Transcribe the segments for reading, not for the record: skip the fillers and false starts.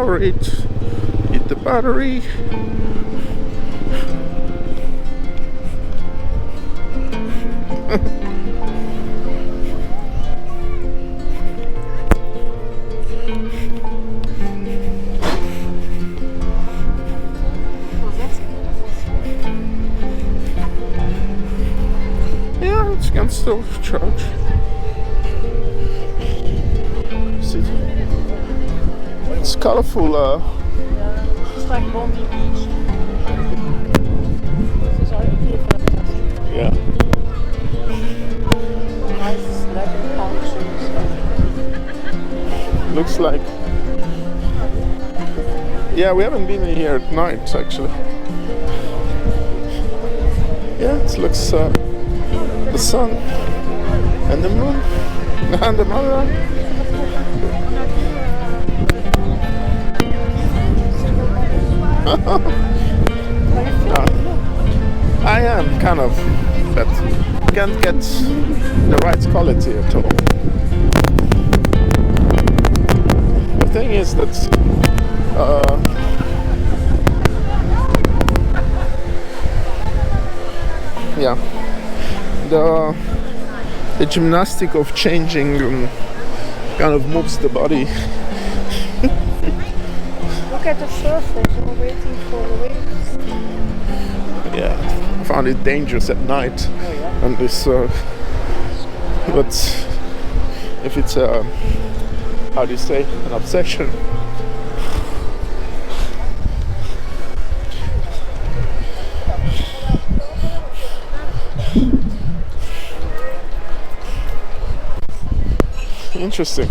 power it, hit the battery. Yeah, it can still charge. See, it's colorful. It's like Bondi Beach. This is our Yeah. nice leather pouches. Looks like. Yeah, we haven't been here at night actually. Yeah, it looks the sun and the moon and the mother. I am kind of, but can't get the right quality at all. The thing is that yeah, the gymnastic of changing kind of moves the body. Look at the surfers, we're waiting for the waves. Yeah, I found it dangerous at night. Oh yeah? And this, but if it's how do you say, an obsession. Interesting.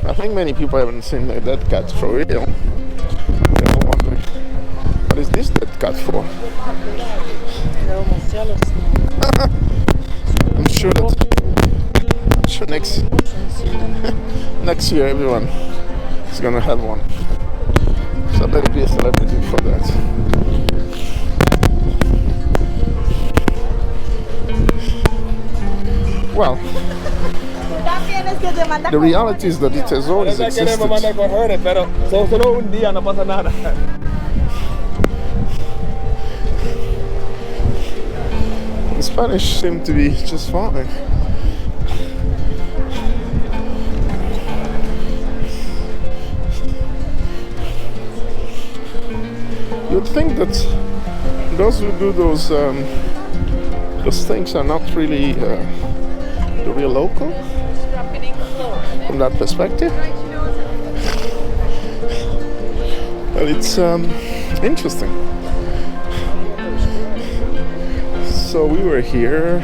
I think many people haven't seen the dead cat for real. They're all wondering, what is this dead cat for? They're almost jealous now. I'm sure next year everyone is gonna have one. So I better be a celebrity for that. Well, the reality is that it has always existed. The Spanish seem to be just fine. You'd think that those who do those things are not really the real local from that perspective. But it's interesting. So we were here.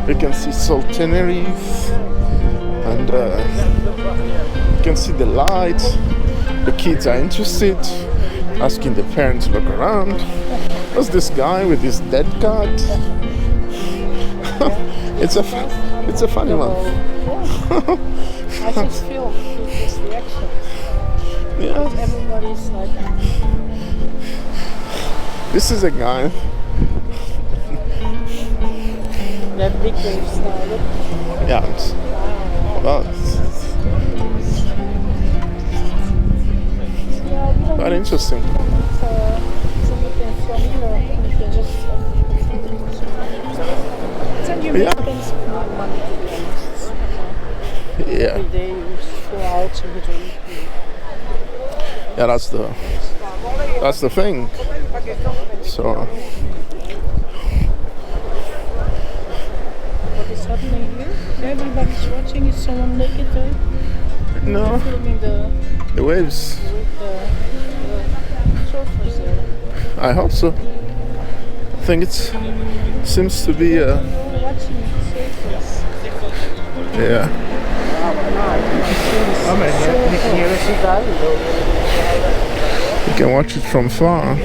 We can see Tenerife, and you can see the lights. The kids are interested, asking the parents to look around. What's this guy with this dead cat? It's a funny one. I just feel his reaction. Yeah. Everybody's like, This is a guy. that big waves now. Look. Yeah. Well, quite interesting. Yeah. Yeah. Every day you go out and drink. Yeah, that's the thing. So What is happening here? Everybody's watching. Is someone naked there? no, Filming the waves. the surfers there. I hope so. I think it seems to be Watching surfers. yeah. You can watch it from far.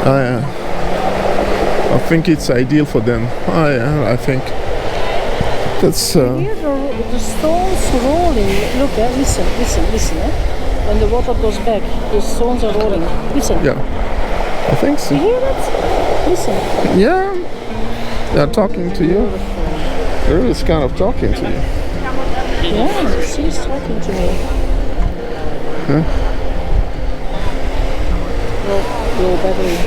Oh yeah. I think it's ideal for them. Oh yeah, I think that's Here the stones rolling. Look, listen. When the water goes back, the stones are rolling. Listen. yeah. I think so. You hear that? Listen. Yeah. They're talking to you. They're really kind of talking to you. Yeah, the sea is talking to me. Huh? Low battery.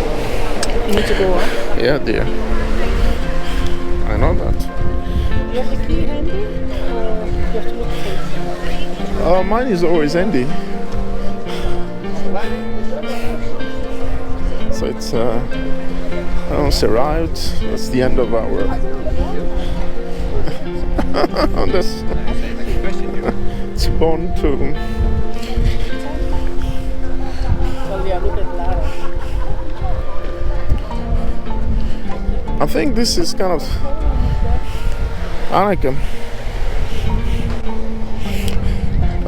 You need to go up. Yeah, dear. I know that. Do you have the key handy? Or you have to look for it? Mine is always handy. So it's almost arrived. That's the end of our on this. It's born to. Well, yeah, look at Lara. I think this is kind of. I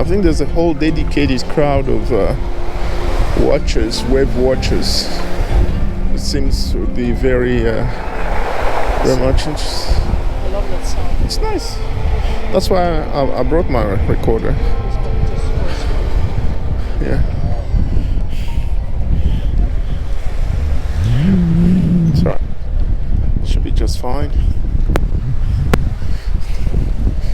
think there's a whole dedicated crowd of watchers, wave watchers. It seems to be very much interested. I love that sound. It's nice. That's why I brought my recorder. Yeah. It's alright. Should be just fine.